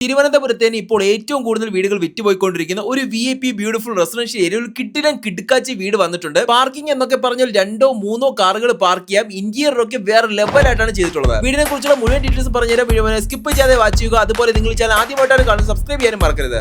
തിരുവനന്തപുരത്ത് തന്നെ ഇപ്പോൾ ഏറ്റവും കൂടുതൽ വീടുകൾ വിറ്റുപോയിക്കൊണ്ടിരിക്കുന്ന ഒരു VIP ബ്യൂട്ടിഫുൾ റെസിഡൻഷ്യൽ ഏരിയയിൽ കിട്ടിടം കിടുക്കാച്ചി വീട് വന്നിട്ടുണ്ട്. പാർക്കിംഗ് എന്നൊക്കെ പറഞ്ഞാൽ 2-3 കാറുകൾ പാർക്ക് ചെയ്യാം. ഇന്റീരിയർ ഒക്കെ വേറെ ലെവലായിട്ടാണ് ചെയ്തിട്ടുള്ളത്. വീടിനെ കുറിച്ചുള്ള മുഴുവൻ ഡീറ്റെയിൽസ് പറഞ്ഞുതരാം. സ്കിപ്പ് ചെയ്യാതെ വാച്ച് ചെയ്യുക. അതുപോലെ നിങ്ങൾ ചാനൽ ആദ്യമായിട്ടാണ് കാണുന്നത് സബ്സ്ക്രൈബ് ചെയ്യാനും മറക്കരുത്.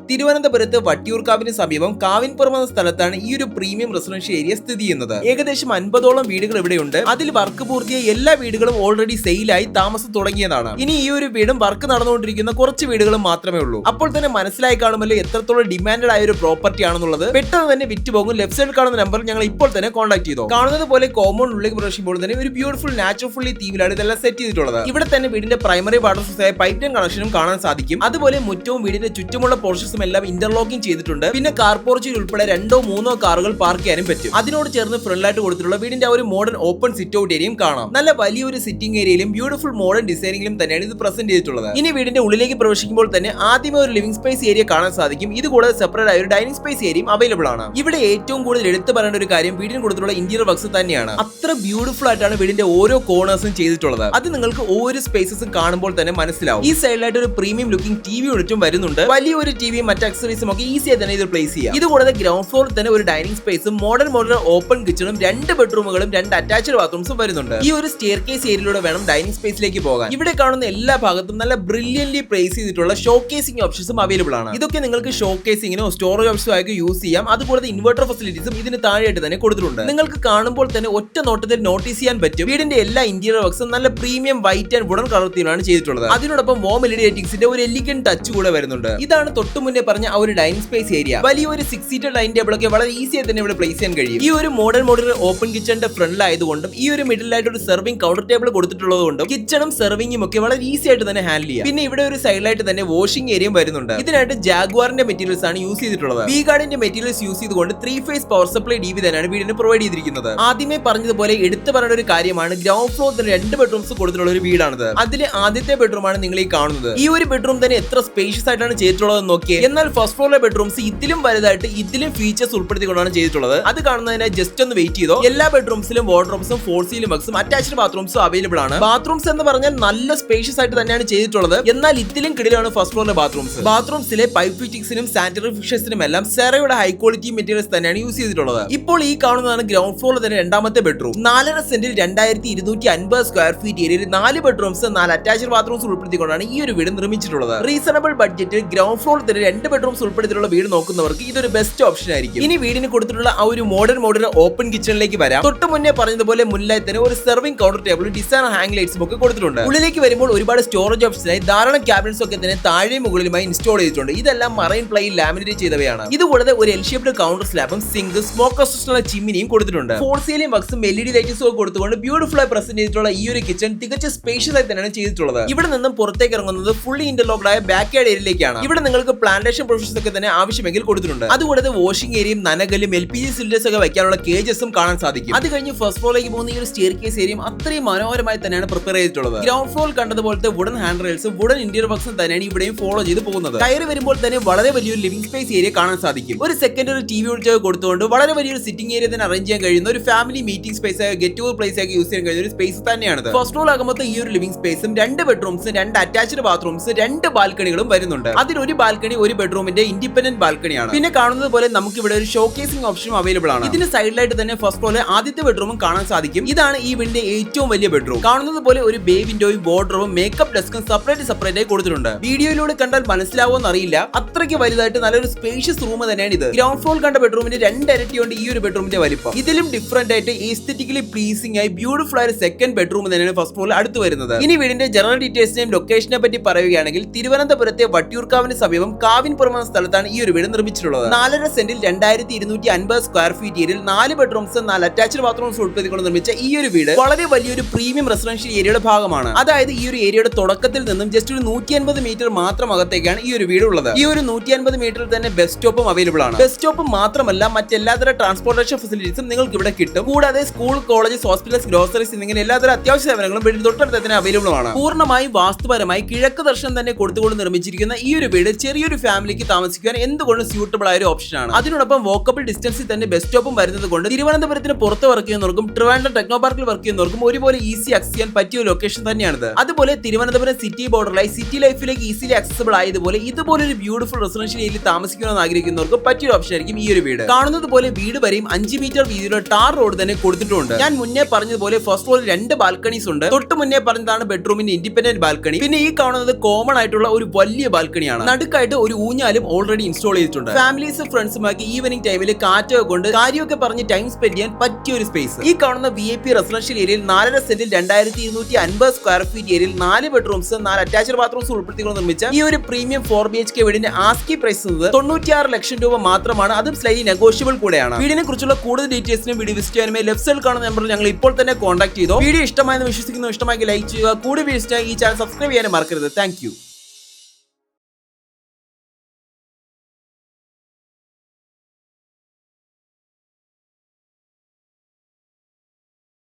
തിരുവനന്തപുരത്ത് വട്ടിയൂർക്കാവിന് സമീപം കാവിൻപുറം എന്ന സ്ഥലത്താണ് ഈ ഒരു പ്രീമിയം റെസിഡൻഷ്യൽ ഏരിയ സ്ഥിതി ചെയ്യുന്നത്. ഏകദേശം 50ഓളം വീടുകൾ ഇവിടെയുണ്ട്. അതിൽ വർക്ക് പൂർത്തിയായ എല്ലാ വീടുകളും ഓൾറെഡി സെയിലായി താമസം തുടങ്ങിയതാണ്. ഇനി ഈ ഒരു വീടും വർക്ക് നടന്നുകൊണ്ടിരിക്കുന്ന കുറച്ച് വീടുകളും മാത്രമേ ഉള്ളൂ. അപ്പോൾ തന്നെ മനസ്സിലായി കാണുമല്ലോ എത്രത്തോളം ഡിമാൻഡഡ് ആയ ഒരു പ്രോപ്പർട്ടി ആണെന്നുള്ളത്. പെട്ടെന്ന് തന്നെ വിറ്റുപോകും. ലെഫ്റ്റ് സൈഡിൽ കാണുന്ന നമ്പറിൽ ഞങ്ങൾ ഇപ്പോൾ തന്നെ കോൺടാക്ട് ചെയ്തു. കാണുന്നത് പോലെ കോമ്പൗണ്ടിലേക്ക് പ്രവേശിക്കുമ്പോൾ തന്നെ ഒരു ബ്യൂട്ടിഫുൾ നാച്ചുറൽ തീമിലാണ് ഇതെല്ലാം സെറ്റ് ചെയ്തിട്ടുള്ളത്. ഇവിടെ തന്നെ വീടിന്റെ പ്രൈമറി വാട്ടർ സോഴ്സ് ആയ പൈപ്പ് ലൈൻ കണക്ഷനും കാണാൻ സാധിക്കും. അതുപോലെ മുറ്റവും വീടിന്റെ ചുറ്റുമുള്ള പോർഷൻസ് എല്ലാം ഇന്റർലോക്കിംഗ് ചെയ്തിട്ടുണ്ട്. പിന്നെ കാർ പോർച്ചിൽ ഉൾപ്പെടെ 2-3 കാറുകൾ പാർക്ക് ചെയ്യാനും പറ്റും. അതിനോട് ചേർന്ന് ഫ്രണ്ടിലായിട്ട് കൊടുത്തിട്ടുള്ള വീടിന്റെ ഒരു മോഡേൺ ഓപ്പൺ സിറ്റ് ഔട്ട് ഏരിയയും കാണാം. നല്ല വലിയൊരു സിറ്റിംഗ് ഏരിയയിലും ബ്യൂട്ടിഫുൾ മോഡേൺ ഡിസൈനിങ്ങിലും തന്നെയാണ് ഇത് പ്രസന്റ് ചെയ്തിട്ടുള്ളത്. ഇനി വീടിന്റെ ഉള്ളിലേക്ക് പ്രവേശിക്കുമ്പോൾ തന്നെ ആദ്യമേ ഒരു ലിവിംഗ് സ്പേസ് ഏരിയ കാണാൻ സാധിക്കും. ഇത് കൂടാതെ സെപ്പറേറ്റ് ആയ ഒരു ഡൈനിങ് സ്പേസ് ഏരിയയും അവൈലബിൾ ആണ്. ഇവിടെ ഏറ്റവും കൂടുതൽ എടുത്തു പറയേണ്ട ഒരു കാര്യം വീടിന് കൊടുത്തിട്ടുള്ള ഇന്റീരിയർ വർക്ക്സ് തന്നെയാണ്. അത്ര ബ്യൂട്ടിഫുൾ ആയിട്ടാണ് വീടിന്റെ ഓരോ കോർണേഴ്സും ചെയ്തിട്ടുള്ളത്. അത് നിങ്ങൾക്ക് ഓരോ സ്പേസസും കാണുമ്പോൾ തന്നെ മനസ്സിലാവും. ഈ സൈഡിലായിട്ട് ഒരു പ്രീമിയം ലുക്കിംഗ് TV യൂണിറ്റും വരുന്നുണ്ട്. വലിയൊരു ടിവിയും മറ്റ് അക്സസറീസും ഒക്കെ ഈസിയായി തന്നെ ഇത് പ്ലേസ് ചെയ്യാം. ഇത് കൂടാതെ ഗ്രൗണ്ട് ഫ്ലോറിൽ തന്നെ ഒരു ഡൈനിങ് സ്പേസും മോഡേൺ ഓപ്പൺ കിച്ചണും 2 ബെഡ്റൂമുകളും 2 അറ്റാച്ച്ഡ് ബാത്റൂംസും വരുന്നുണ്ട്. ഈ ഒരു സ്റ്റെയർ കേസ് ഏരിയയിലൂടെ വേണം ഡൈനിങ് സ്പേസിലേക്ക് പോകാൻ. ഇവിടെ കാണുന്ന എല്ലാ ഭാഗത്തും നല്ല ബ്രില്യന്റ്ലി പ്ലേസ് ചെയ്തിട്ടുള്ള ഷോക്കേസിംഗ് ഓപ്ഷൻസും അവൈലബിൾ ആണ്. ഇതൊക്കെ നിങ്ങൾക്ക് ഷോക്കേസിംഗിനോ സ്റ്റോറേജ് ഓപ്ഷനോ ആയിട്ട് യൂസ് ചെയ്യാം. അതുകൂടാതെ ഇൻവെർട്ടർ ഫെസിലിറ്റീസും ഇതിന് താഴെയായിട്ട് തന്നെ കൊടുത്തിട്ടുണ്ട്. നിങ്ങൾക്ക് കാണുമ്പോൾ തന്നെ ഒറ്റ നോട്ടത്തിൽ നോട്ടീസ് ചെയ്യാൻ പറ്റും വീടിന്റെ എല്ലാ ഇന്റീരിയർ വർക്ക്സും നല്ല premium white and wooden colour തീമാണ് ചെയ്തിട്ടുള്ളത്. അതിനോടൊപ്പം വോം LED ലൈറ്റിംഗ്സിന്റെ ഒരു എലിഗന്റ് ടച്ച് കൂടെ വരുന്നുണ്ട്. ഇതാണ് തൊട്ടു മുന്നേ പറഞ്ഞ ആ ഒരു ഡൈനിങ് സ്പേസ് ഏരിയ. വലിയൊരു 6 സീറ്റർ ഡൈനിങ് ടേബിൾ ഒക്കെ വളരെ ഈസിയായി തന്നെ ഇവിടെ പ്ലേസ് ചെയ്യാൻ കഴിയും. ഈ ഒരു മോഡേൺ ഓപ്പൺ കിച്ചണിന്റെ ഫ്രണ്ടിലായതുകൊണ്ടും ഈ ഒരു മിഡിലായിട്ട് ഒരു സെർവിംഗ് കൗണ്ടർ ടേബിൾ കൊടുത്തിട്ടുള്ളതുകൊണ്ടും കിച്ചണും സെർവിംഗും ഒക്കെ വളരെ ഈസി ആയിട്ട് തന്നെ ഹാൻഡിൽ ചെയ്യാം. പിന്നെ ഇവിടെ ഒരു സൈഡിലായിട്ട് തന്നെ വാഷിംഗ് ഏരിയയും വരുന്നുണ്ട്. ഇതിനായിട്ട് ജാഗ്വാറിന്റെ മെറ്റീരിയൽസ് ആണ് യൂസ് ചെയ്തിട്ടുള്ളത്. V-Guardന്റെ മെറ്റീരിയൽസ് യൂസ് ചെയ്തുകൊണ്ട് 3 ഫേസ് പവർ സപ്ലൈ DV തന്നെയാണ് വീടിന് പ്രൊവൈഡ് ചെയ്തിരിക്കുന്നത്. ആദ്യമേ പറഞ്ഞതുപോലെ എടുത്തു പറയേണ്ട ഒരു കാര്യമാണ് ഗ്രൗണ്ട് ഫ്ലോറിൽ 2 ബെഡ്റൂംസ് കൊടുത്തിട്ടുള്ള ഒരു വീടാണിത്. അതിൽ ആദ്യത്തെ ബെഡ്റൂം ആണ് നിങ്ങൾ ഈ കാണുന്നത്. ഈ ഒരു ബെഡ്റൂം തന്നെ എത്ര സ്പേഷ്യസ് ആയിട്ടാണ് ചെയ്തിട്ടുള്ളത് നോക്കിയേ. എന്നാൽ ഫസ്റ്റ് ഫ്ലോറിലെ ബെഡ്റൂംസ് ഇതിലും വലുതായിട്ട് ഇതിലും ഫീച്ചേഴ്സ് ഉൾപ്പെടുത്തിക്കൊണ്ടാണ് ചെയ്തിട്ടുള്ളത്. അത് കാണുന്നതിനായി ജസ്റ്റ് ഒന്ന് വെയിറ്റ് ചെയ്തോ. എല്ലാ ബെഡ്റൂംസിലും വാർഡ്രോബ്സും 4 സീലിംഗ് വർക്ക്സും അറ്റാച്ച്ഡ് ബാത്റൂംസും അവൈലബിൾ ആണ്. ബാത്റൂംസ് എന്ന് പറഞ്ഞാൽ നല്ല സ്പേഷ്യസ് ആയിട്ട് തന്നെയാണ് ചെയ്തിട്ടുള്ളത്. എന്നാൽ ഇതിലും കിടിലാണ് ഫസ്റ്റ് ഫ്ലോറിലെ ബാത്റൂംസ്. ബാത്റൂംസിലെ പൈപ്പ് ഫിറ്റിംഗ്സിനും സാനിറ്ററി ഫിഷസിനും എല്ലാം സെറയുടെ ഹൈ ക്വാളിറ്റി മെറ്റീരിയൽസ് തന്നെയാണ് യൂസ് ചെയ്തിട്ടുള്ളത്. ഇപ്പോൾ ഈ കാണുന്നതാണ് ഗ്രൗണ്ട് ഫ്ലോറിൽ തന്നെ രണ്ടാമത്തെ ബെഡ്റൂം. 4.5 സെന്റിൽ 2250 സ്ക്വയർ ഫീറ്റ് ഏരിയയിൽ 4 ബെഡ്റൂംസ് 4 അറ്റാച്ച്ഡ് ബാത്റൂംസ് ഉൾപ്പെടുത്തിക്കൊണ്ടാണ് ഈ ഒരു വീട് നിർമ്മിച്ചിട്ടുള്ളത്. റീസണബിൾ ബഡ്ജറ്റിൽ ഗ്രൗണ്ട് ഫ്ലോറിൽ തന്നെ 2 ബെഡ്റൂംസ് ഉൾപ്പെടുത്തിയിട്ടുള്ള വീട് നോക്കുന്നവർക്ക് ഇതൊരു ബെസ്റ്റ് ഓപ്ഷൻ ആയിരിക്കും. ഇനി വീടിന് കൊടുത്തിട്ടുള്ള ആ ഒരു മോഡേൺ ഓപ്പൺ കിച്ചണിലേക്ക് വരാം. തൊട്ട് മുന്നേ പറഞ്ഞതുപോലെ മുന്നിലായി തന്നെ ഒരു സെർവിംഗ് കൗണ്ടർ ടേബിളും ഡിസൈനർ ഹാങ് ലൈറ്റ്സും ഒക്കെ കൊടുത്തിട്ടുണ്ട്. ഉള്ളിലേക്ക് വരുമ്പോൾ ഒരുപാട് സ്റ്റോറേജ് ഓപ്ഷനായി ധാരാളം ക്യാബിനറ്റ്സ് ഒക്കെ തന്നെ താഴെ മുകളിലുമായി ഇൻസ്റ്റാൾ ചെയ്തിട്ടുണ്ട്. ഇതെല്ലാം മറൈൻ പ്ലൈയിൽ ലാമിനേറ്റ് ചെയ്തവയാണ്. ഇതുകൂടാതെ ഒരു L-ഷേപ്ഡ് കൗണ്ടർ സ്ലാബും സിങ്ക് സ്മോക്ക് അസിസ്റ്റന്റുള്ള ചിമ്മിനിയും കൊടുത്തിട്ടുണ്ട്. 4 സീലിംഗ് വർക്ക്സും LED ലൈറ്റ്സും ഒക്കെ കൊടുത്തുകൊണ്ട് ബ്യൂട്ടിഫുൾ ആയി പ്രസന്റ് ചെയ്തിട്ടുള്ള ഈ ഒരു കിച്ചൺ തികച്ച സ്പേഷ്യസ് ആയി തന്നെയാണ് ചെയ്തിട്ടുള്ളത്. ഇവിടെ നിന്നും പുറത്തേക്ക് ഇറങ്ങുന്നത് ഫുള്ളി ഇന്റർലോക്ഡ് ആയ ബാക്ക് യാർഡ് ഏരിയയിലേക്കാണ്. ഇവിടെ നിങ്ങൾക്ക് പ്ലാന്റേഷൻ പ്രൊവിഷൻസ് ഒക്കെ തന്നെ ആവശ്യമെങ്കിൽ കൊടുത്തിട്ടുണ്ട്. അതുകൂടാതെ വാഷിംഗ് ഏരിയയും നനകലും LPG സിലിണ്ടേഴ്സ് ഒക്കെ വെക്കാനുള്ള കേജസും കാണാൻ സാധിക്കും. അത് കഴിഞ്ഞ് ഫസ്റ്റ് ഫ്ലോറിലേക്ക് പോകുന്ന ഈ ഒരു സ്റ്റെയർ കേസ് ഏരിയയും അത്രയും മനോഹരമായി തന്നെയാണ് പ്രിപ്പയർ ചെയ്തിട്ടുള്ളത്. ഗ്രൗണ്ട് ഫ്ലോറിൽ കണ്ടതുപോലത്തെ വുഡൻ ഹാൻഡ് റെയിൽസും വുഡൻ ഇന്റീരിയർ വർക്ക്സും തന്നെയാണ് ഇവിടെയും ഫോളോ ചെയ്ത് പോകുന്നത്. കയറി വരുമ്പോൾ തന്നെ വളരെ വലിയൊരു ലിവിംഗ് സ്പേസ് ഏരിയ കാണാൻ സാധിക്കും. ഒരു സെക്കൻഡറി TV യൂണിറ്റ് കൊടുത്തുകൊണ്ട് വളരെ വലിയൊരു സിറ്റിംഗ് ഏരിയ തന്നെ അറേഞ്ച് ചെയ്യാൻ കഴിയുന്ന ഒരു ഫാമിലി മീറ്റിംഗ് സ്പേസ് ആയ ഗെറ്റ് ടുഗദർ പ്ലേസ് ആയി യൂസ് ചെയ്യാൻ കഴിയുന്ന ഒരു സ്പേസ് തന്നെയാണ്. ഫസ്റ്റ് ഫ്ലോർ ആകുമ്പോൾ ഈ ഒരു ലിവിംഗ് സ്പേസും 2 ബെഡ്റൂംസും 2 അറ്റാച്ച്ഡ് ബാത്റൂംസ് 2 ബാൽക്കണികളും വരുന്നുണ്ട്. അതിൽ ഒരു ബാൽക്കണി ഒരു ബെഡ്റൂമിന്റെ ഇൻഡിപെൻഡന്റ് ബാൽക്കണിയാണ്. പിന്നെ കാണുന്നത് പോലെ നമുക്ക് ഇവിടെ ഒരു ഷോക്കേസിംഗ് ഓപ്ഷനും അവൈലബിൾ ആണ്. ഇതിന് സൈഡിലായിട്ട് തന്നെ ഫസ്റ്റ് ഫ്ലോറിലെ ആദ്യത്തെ ബെഡ്റൂമും കാണാൻ സാധിക്കും. ഇതാണ് ഈ വീടിന്റെ ഏറ്റവും വലിയ ബെഡ്റൂം. കാണുന്നത് പോലെ ഒരു ബേ വിൻഡോയും വാർഡ്രോബും മേക്കപ്പ് ഡെസ്കും സെപ്പറേറ്റ് ആയി കൊടുത്തിട്ടുണ്ട്. വീഡിയോയിലൂടെ കണ്ടാൽ മനസ്സിലാവുമെന്ന് അറിയില്ല, അത്രയ്ക്ക് വലുതായിട്ട് നല്ലൊരു സ്പേഷ്യസ് റൂം തന്നെയാണ് ഇത്. ഗ്രൗണ്ട് ഫ്ലോർ കണ്ട ബെഡ്റൂമിന്റെ 2 ഇരട്ടിയുണ്ട് ഈ ഒരു ബെഡ്റൂമിന്റെ വലിപ്പം. ഇതിലും ഡിഫറന്റ് ആയിട്ട് എസ്തെറ്റിക്കലി പ്ലീസിംഗ് ആയി ബ്യൂട്ടിഫുൾ ആയ സെക്കൻഡ് ബെഡ്റൂം തന്നെയാണ് ഫസ്റ്റ് ഫ്ലോറിൽ അടുത്ത് വരുന്നത്. ഇനി വീടിന്റെ ജനറൽ ഡീറ്റെയിൽസിനെയും ലൊക്കേഷനെ പറ്റി പറയുകയാണെങ്കിൽ തിരുവനന്തപുരത്തെ വട്ടിയൂർക്കാവിന് സമീപം കാവിൻപുറം എന്ന സ്ഥലത്താണ് ഈ ഒരു വീട് നിർമ്മിച്ചിട്ടുള്ളത്. 4.5 സെന്റിൽ 2250 സ്ക്വയർ ഫീറ്റ് ഏരിയയിൽ 4 ബെഡ്റൂംസ് 4 അറ്റാച്ച്ഡ് ബാത്റൂംസ് ഉൾപ്പെടുത്തിക്കൊണ്ട് നിർമ്മിച്ച ഈ ഒരു വീട് വളരെ വലിയൊരു പ്രീമിയം റെസിഡൻഷ്യൽ ഏരിയയുടെ ഭാഗമാണ്. അതായത് ഈ ഒരു ഏരിയയുടെ തുടക്കത്തിൽ നിന്നും ജസ്റ്റ് ഒരു 150 മീറ്റർ മാത്രം അകത്തേക്കാണ് ഈ ഒരു വീട് ഉള്ളത്. ഈ ഒരു 150 മീറ്ററിൽ തന്നെ ബസ് സ്റ്റോപ്പും അവൈലബിൾ ആണ്. ബസ് സ്റ്റോപ്പും മാത്രമല്ല മറ്റെല്ലാതര ട്രാൻസ്പോർട്ടേഷൻ ഫെസിലിറ്റീസും നിങ്ങൾക്ക് ഇവിടെ കിട്ടും. കൂടാതെ സ്കൂൾ, കോളേജ്, ഹോസ്പിറ്റൽസ്, ഗ്രോസറീസ് എന്നിങ്ങനെ എല്ലാതര അത്യാവശ്യ സേവനങ്ങളും വീടിന് തൊട്ടടുത്ത് തന്നെ അവൈലബിൾ ആണ്. പൂർണ്ണമായും വാസ്തുപരമായി കിഴക്ക് ദർശനം തന്നെ കൊടുത്തുകൊണ്ട് നിർമ്മിച്ചിരിക്കുന്ന ഈ ഒരു വീട് ചെറിയൊരു ഫാമിലിക്ക് താമസിക്കാൻ എന്തുകൊണ്ടും സ്യൂട്ടബിൾ ആയ ഒരു ഓപ്ഷൻ ആണ്. അതിനോടൊപ്പം വോക്കബിൾ ഡിസ്റ്റൻസിൽ തന്നെ ബസ് സ്റ്റോപ്പും വരുന്നത് കൊണ്ട് തിരുവനന്തപുരത്തിന് പുറത്ത് വർക്ക് ചെയ്യുന്നവർക്കും ട്രിവാൻഡ്രം ടെക്നോ പാർക്കിൽ വർക്ക് ചെയ്യുന്നവർക്കും ഒരുപോലെ ഈസി ആക്സസ് ചെയ്യാൻ പറ്റിയ ഒരു ലൊക്കേഷൻ തന്നെയാണിത്. അതുപോലെ തിരുവനന്തപുരം സിറ്റി ബോർഡറിലായി സിറ്റി ലൈഫിലേക്ക് ഈസിലി ആക്സസിബിൾ ആയതുപോലെ ഇതുപോലൊരു ബ്യൂട്ടിഫുൾ റെസിഡൻഷ്യൽ ഏരിയയിൽ താമസിക്കണമെന്ന് ആഗ്രഹിക്കുന്നവർക്ക് പറ്റിയ ഓപ്ഷൻ ആയിരിക്കും ഈ ഒരു വീട്. കാണുന്നത് പോലെ വീട് വരെയും 5 മീറ്റർ വീതിയുള്ള ടാർ റോഡ് തന്നെ കൊടുത്തിട്ടുണ്ട്. ഞാൻ മുന്നേ പറഞ്ഞതുപോലെ ഫസ്റ്റ് ഫ്ലോറിൽ 2 ബാൽക്കണീസ് ഉണ്ട്. തൊട്ട് മുന്നേ പറഞ്ഞതാണ് ബെഡ്റൂമിന്റെ ഇൻഡിപെൻഡന്റ് ബാൽക്കണി. പിന്നെ ഈ കാണുന്നത് കോമൺ ആയിട്ടുള്ള ഒരു വലിയ ബാൽക്കണിയാണ്. നടുക്കായിട്ട് ഒരു ഊഞ്ഞാലും ഓൾറെഡി ഇൻസ്റ്റാൾ ചെയ്തിട്ടുണ്ട്. ഫാമിലീസ് ഫ്രണ്ട്സുമാക്കി ഈവനിംഗ് ടൈമിൽ കാറ്റൊക്കെ കൊണ്ട് കാര്യമൊക്കെ പറഞ്ഞ് ടൈം സ്പെൻഡ് ചെയ്യാൻ പറ്റിയ ഒരു സ്പേസ്. ഈ കാണുന്ന VIP റെസിഡൻഷ്യൽ ഏരിയയിൽ 4.5 സെന്റിൽ 2250 സ്ക്വയർ ഫീറ്റ് ഏരിയയിൽ 4 ബെഡ്റൂംസ് 4 അറ്റാച്ച്ഡ് ബാത്റൂംസ് ഉൾപ്പെടുത്തിക്കൊണ്ട് നിർമ്മിച്ച ഈ ഒരു പ്രീമിയം 4 BHK വീടിന്റെ ആസ്കി പ്രൈസ് 96 ലക്ഷം രൂപ മാത്രമാണ്. അതും സ്ലൈറ്റ്ലി നെഗോഷ്യബിൾ കൂടെയാണ്. വീടിനെ കുറിച്ചുള്ള കൂടുതൽ ഡീറ്റെയിൽസിനും വീഡിയോ വിസിറ്റ് ചെയ്യാനുമേ ലെഫ്റ്റ് സൈഡിൽ കാണുന്ന നമ്പറിൽ ഞങ്ങൾ ഇപ്പോൾ തന്നെ കോൺടാക്ട് ചെയ്തോ. വീഡിയോ ഇഷ്ടമായെന്ന് വിശ്വസിക്കുന്നു. ഇഷ്ടമായി ലൈക്ക് ചെയ്യുക. കൂടുതൽ വീഡിയോസിനായി ഈ ചാനൽ സബ്സ്ക്രൈബ് ചെയ്യാനും മറക്കരുത്. Thank you.